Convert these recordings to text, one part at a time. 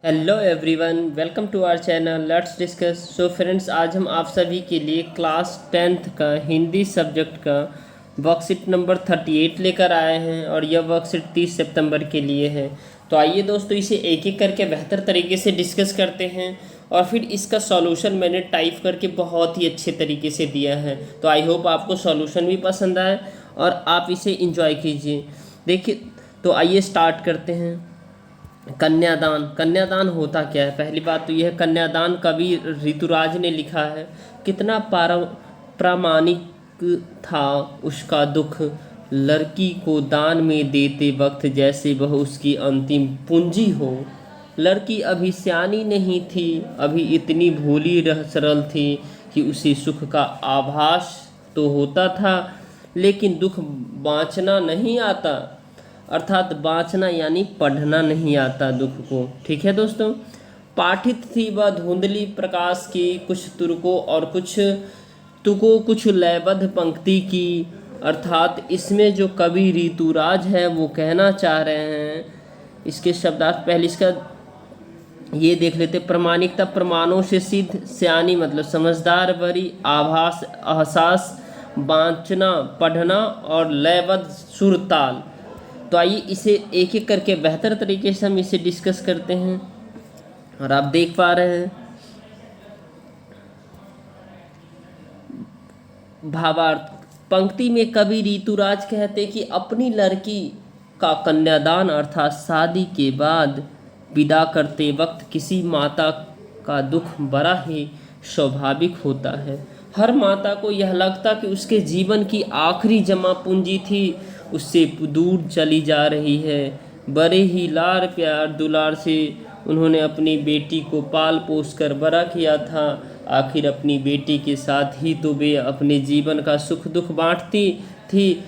Hello everyone, welcome to our channel let's discuss. So friends, आज हम आप सभी के लिए क्लास 10th का हिंदी सब्जेक्ट का वर्कशीट नंबर 38 लेकर आए हैं और यह वर्कशीट 30 सितंबर के लिए है। तो आइए दोस्तों, इसे एक एक करके बेहतर तरीके से डिस्कस करते हैं और फिर इसका सॉल्यूशन मैंने टाइप करके बहुत ही अच्छे तरीके से दिया है। तो आई होप आपको सॉल्यूशन भी पसंद आए और आप इसे इंजॉय कीजिए। देखिए, तो आइए स्टार्ट करते हैं। कन्यादान। कन्यादान होता क्या है? पहली बात तो यह है, कन्यादान कवि ऋतुराज ने लिखा है। कितना प्रामाणिक था उसका दुख, लड़की को दान में देते वक्त जैसे वह उसकी अंतिम पूंजी हो। लड़की अभी सियानी नहीं थी, अभी इतनी भोली सरल थी कि उसे सुख का आभास तो होता था, लेकिन दुख बाँचना नहीं आता। अर्थात बाँचना यानी पढ़ना नहीं आता दुख को। ठीक है दोस्तों। पाठित थी वह धुंधली प्रकाश की, कुछ तुर्कों और कुछ तुकों, कुछ लयबद्ध पंक्ति की। अर्थात इसमें जो कवि ऋतुराज है वो कहना चाह रहे हैं, इसके शब्दार्थ पहले इसका ये देख लेते। प्रमाणिकता, प्रमाणों से सिद्ध, सियानी मतलब समझदार, बड़ी, आभास एहसास, बाँचना पढ़ना और लयबद्ध सुर ताल। तो आइए इसे एक एक करके बेहतर तरीके से हम इसे डिस्कस करते हैं। और आप देख पा रहे हैं भावार्थ। पंक्ति में कवि ऋतुराज कहते कि अपनी लड़की का कन्यादान अर्थात शादी के बाद विदा करते वक्त किसी माता का दुख बड़ा ही स्वाभाविक होता है। हर माता को यह लगता कि उसके जीवन की आखिरी जमा पूंजी थी उससे दूर चली जा रही है। बड़े ही लाड़ प्यार दुलार से उन्होंने अपनी बेटी को पाल पोस कर बड़ा किया था। आखिर अपनी बेटी के साथ ही तो वे अपने जीवन का सुख दुख बांटती थी।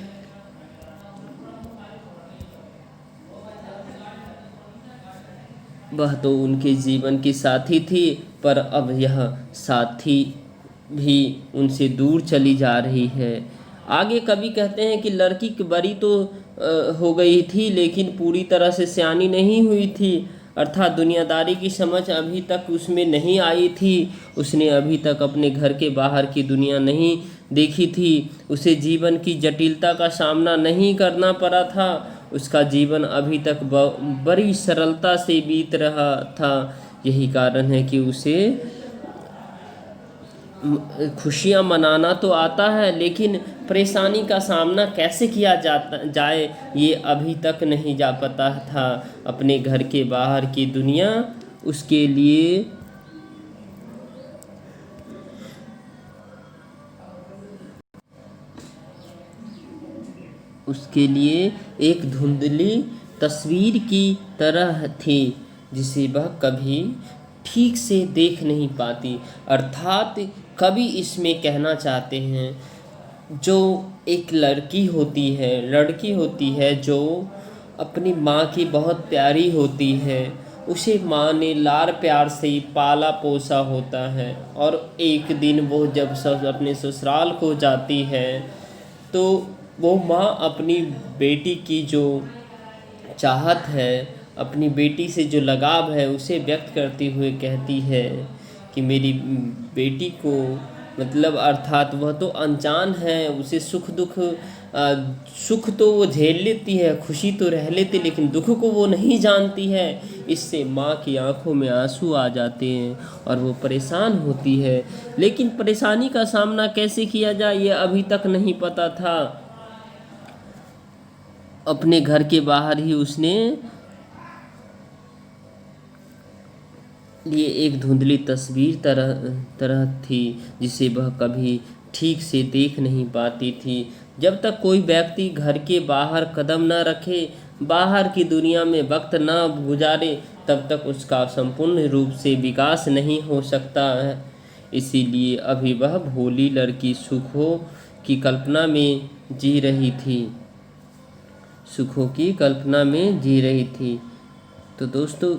वह तो उनके जीवन की साथी थी, पर अब यह साथी भी उनसे दूर चली जा रही है। आगे कवि कहते हैं कि लड़की बड़ी तो हो गई थी, लेकिन पूरी तरह से सयानी नहीं हुई थी। अर्थात दुनियादारी की समझ अभी तक उसमें नहीं आई थी। उसने अभी तक अपने घर के बाहर की दुनिया नहीं देखी थी। उसे जीवन की जटिलता का सामना नहीं करना पड़ा था। उसका जीवन अभी तक बड़ी सरलता से बीत रहा था। यही कारण है कि उसे खुशियाँ मनाना तो आता है, लेकिन परेशानी का सामना कैसे किया जाए ये अभी तक नहीं जा पता था। अपने घर के बाहर की दुनिया उसके लिए एक धुंधली तस्वीर की तरह थी जिसे वह कभी ठीक से देख नहीं पाती। अर्थात कवि इसमें कहना चाहते हैं, जो एक लड़की होती है जो अपनी माँ की बहुत प्यारी होती है, उसे माँ ने लाड़ प्यार से पाला पोसा होता है, और एक दिन वो जब अपने ससुराल को जाती है तो वो माँ अपनी बेटी की जो चाहत है, अपनी बेटी से जो लगाव है उसे व्यक्त करते हुए कहती है कि मेरी बेटी को, मतलब अर्थात वह तो अनजान है, उसे सुख दुख सुख तो वो झेल लेती है, खुशी तो रह लेती, लेकिन दुख को वो नहीं जानती है। इससे माँ की आंखों में आंसू आ जाते हैं और वो परेशान होती है। लेकिन परेशानी का सामना कैसे किया जाए ये अभी तक नहीं पता था। अपने घर के बाहर ही उसने लिए एक धुंधली तस्वीर तरह थी जिसे वह कभी ठीक से देख नहीं पाती थी। जब तक कोई व्यक्ति घर के बाहर कदम न रखे, बाहर की दुनिया में वक्त न गुजारे, तब तक उसका संपूर्ण रूप से विकास नहीं हो सकता है। इसीलिए अभी वह भोली लड़की सुखों की कल्पना में जी रही थी। तो दोस्तों,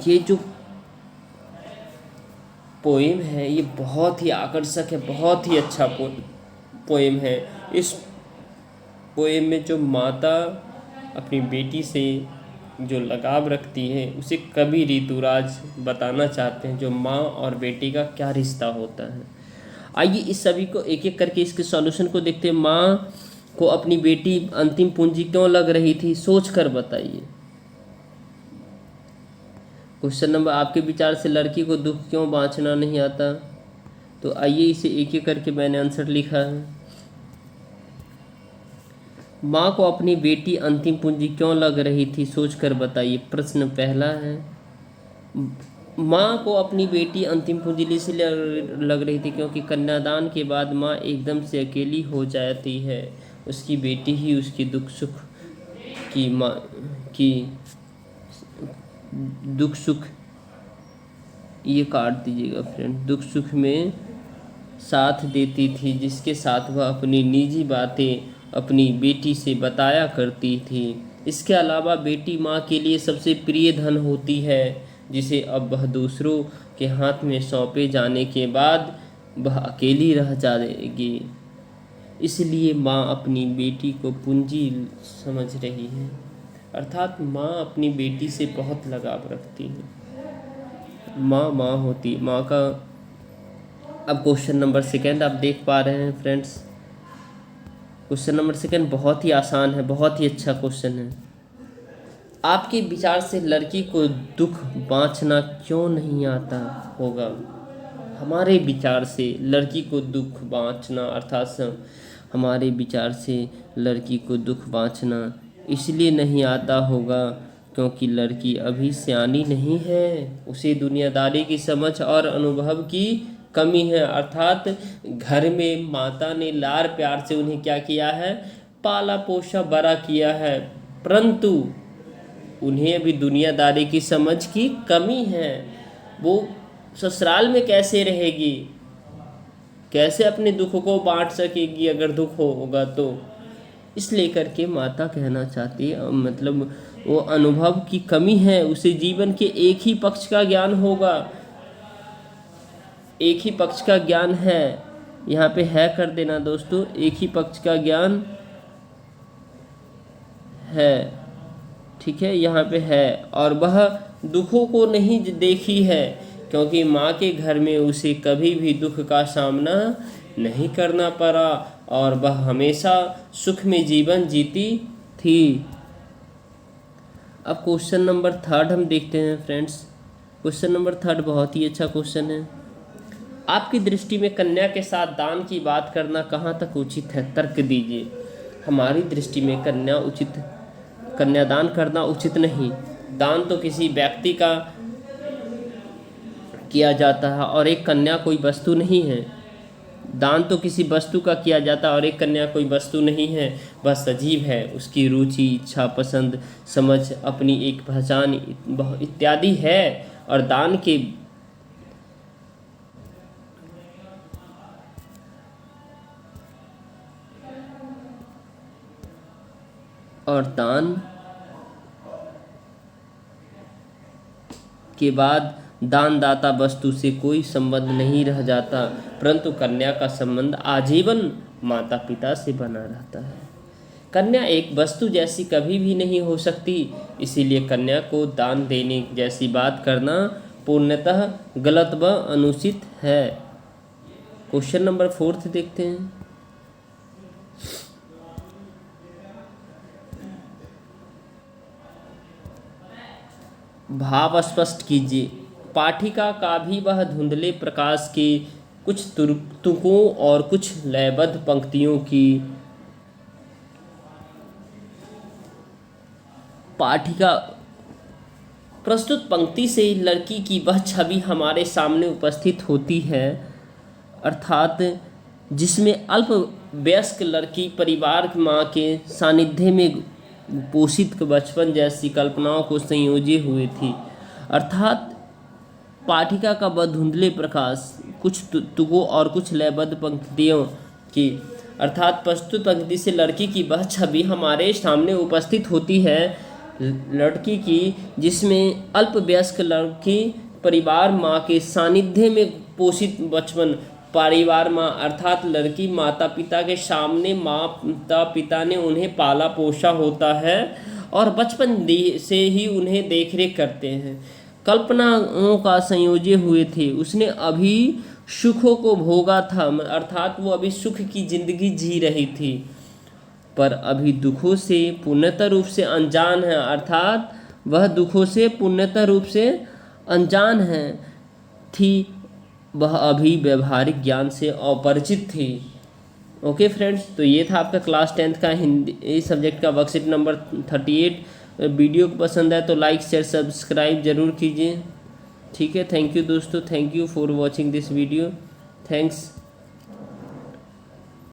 ये जो पोएम है ये बहुत ही आकर्षक है, बहुत ही अच्छा पोएम है। इस पोएम में जो माता अपनी बेटी से जो लगाव रखती है उसे कवि ऋतुराज बताना चाहते हैं, जो माँ और बेटी का क्या रिश्ता होता है। आइए इस सभी को एक एक करके इसके सॉल्यूशन को देखते हैं। माँ को अपनी बेटी अंतिम पूंजी क्यों लग रही थी, सोच कर बताइए। क्वेश्चन नंबर, आपके विचार से लड़की को दुख क्यों बाँचना नहीं आता। तो आइए इसे एक एक करके मैंने आंसर लिखा है। माँ को अपनी बेटी अंतिम पूंजी क्यों लग रही थी, सोचकर बताइए। प्रश्न पहला है, माँ को अपनी बेटी अंतिम पूंजी इसलिए लग रही थी क्योंकि कन्यादान के बाद माँ एकदम से अकेली हो जाती है। उसकी बेटी ही उसकी दुख सुख की माँ की दुख सुख, ये काट दीजिएगा फ्रेंड, दुख सुख में साथ देती थी, जिसके साथ वह अपनी निजी बातें अपनी बेटी से बताया करती थी। इसके अलावा बेटी माँ के लिए सबसे प्रिय धन होती है, जिसे अब वह दूसरों के हाथ में सौंपे जाने के बाद वह अकेली रह जाएगी। इसलिए माँ अपनी बेटी को पूंजी समझ रही है, अर्थात माँ अपनी बेटी से बहुत लगाव रखती है। माँ माँ होती, माँ का। अब क्वेश्चन नंबर सेकंड आप देख पा रहे हैं फ्रेंड्स। क्वेश्चन नंबर सेकंड बहुत ही आसान है, बहुत ही अच्छा क्वेश्चन है। आपके विचार से लड़की को दुख बाँचना क्यों नहीं आता होगा। हमारे विचार से लड़की को दुख बाँचना, अर्थात हमारे विचार से लड़की को दुख बाँचना इसलिए नहीं आता होगा क्योंकि लड़की अभी सयानी नहीं है, उसे दुनियादारी की समझ और अनुभव की कमी है। अर्थात घर में माता ने लाड़ प्यार से उन्हें क्या किया है, पाला पोसा बड़ा किया है, परंतु उन्हें अभी दुनियादारी की समझ की कमी है। वो ससुराल में कैसे रहेगी, कैसे अपने दुख को बांट सकेगी अगर दुख होगा तो। इसलिए करके माता कहना चाहती है, मतलब वो अनुभव की कमी है, उसे जीवन के एक ही पक्ष का ज्ञान होगा, एक ही पक्ष का ज्ञान है। यहाँ पे है कर देना दोस्तों, एक ही पक्ष का ज्ञान है, ठीक है, यहाँ पे है। और वह दुखों को नहीं देखी है क्योंकि माँ के घर में उसे कभी भी दुख का सामना नहीं करना पड़ा और वह हमेशा सुख में जीवन जीती थी। अब क्वेश्चन नंबर थर्ड हम देखते हैं फ्रेंड्स। क्वेश्चन नंबर थर्ड बहुत ही अच्छा क्वेश्चन है। आपकी दृष्टि में कन्या के साथ दान की बात करना कहाँ तक उचित है, तर्क दीजिए। हमारी दृष्टि में कन्यादान करना उचित नहीं। दान तो किसी व्यक्ति का किया जाता है और एक कन्या कोई वस्तु नहीं है। दान तो किसी वस्तु का किया जाता है और एक कन्या कोई वस्तु नहीं है, वह सजीव है। उसकी रुचि, इच्छा, पसंद, समझ, अपनी एक पहचान इत्यादि है। और दान के बाद दानदाता वस्तु से कोई संबंध नहीं रह जाता, परंतु कन्या का संबंध आजीवन माता पिता से बना रहता है। कन्या एक वस्तु जैसी कभी भी नहीं हो सकती, इसीलिए कन्या को दान देने जैसी बात करना पूर्णतः गलत व अनुचित है। क्वेश्चन नंबर फोर्थ देखते हैं। भाव स्पष्ट कीजिए। पाठिका का भी वह धुंधले प्रकाश के कुछ तुकों और कुछ लयबद्ध पंक्तियों की पाठिका प्रस्तुत पंक्ति से लड़की की वह छवि हमारे सामने उपस्थित होती है, अर्थात जिसमें अल्प वयस्क लड़की परिवार माँ के सानिध्य में पोषित बचपन जैसी कल्पनाओं को संयोजे हुए थी। अर्थात पाठिका का वह धुंधले प्रकाश कुछ तुकों और कुछ लयबद्ध पंक्तियों की, अर्थात प्रस्तुत पंक्ति से लड़की की वह छवि हमारे सामने उपस्थित होती है, लड़की की जिसमें अल्पवयस्क लड़की परिवार माँ के सानिध्य में पोषित बचपन, परिवार माँ अर्थात लड़की माता पिता के सामने माता पिता ने उन्हें पाला पोसा होता है और बचपन से ही उन्हें देखरेख करते हैं। कल्पनाओं का संयोज्य हुए थे, उसने अभी सुखों को भोगा था, अर्थात वो अभी सुख की जिंदगी जी रही थी, पर अभी दुखों से पूर्णतः रूप से अनजान है, अर्थात वह दुखों से पूर्णतः रूप से अनजान है थी, वह अभी व्यवहारिक ज्ञान से अपरिचित थी। ओके फ्रेंड्स, तो ये था आपका क्लास 10th का हिंदी सब्जेक्ट का वर्कशीट नंबर 38। वीडियो को पसंद आए तो लाइक शेयर सब्सक्राइब जरूर कीजिए। ठीक है, थैंक यू दोस्तों, thank you for watching this video, thanks.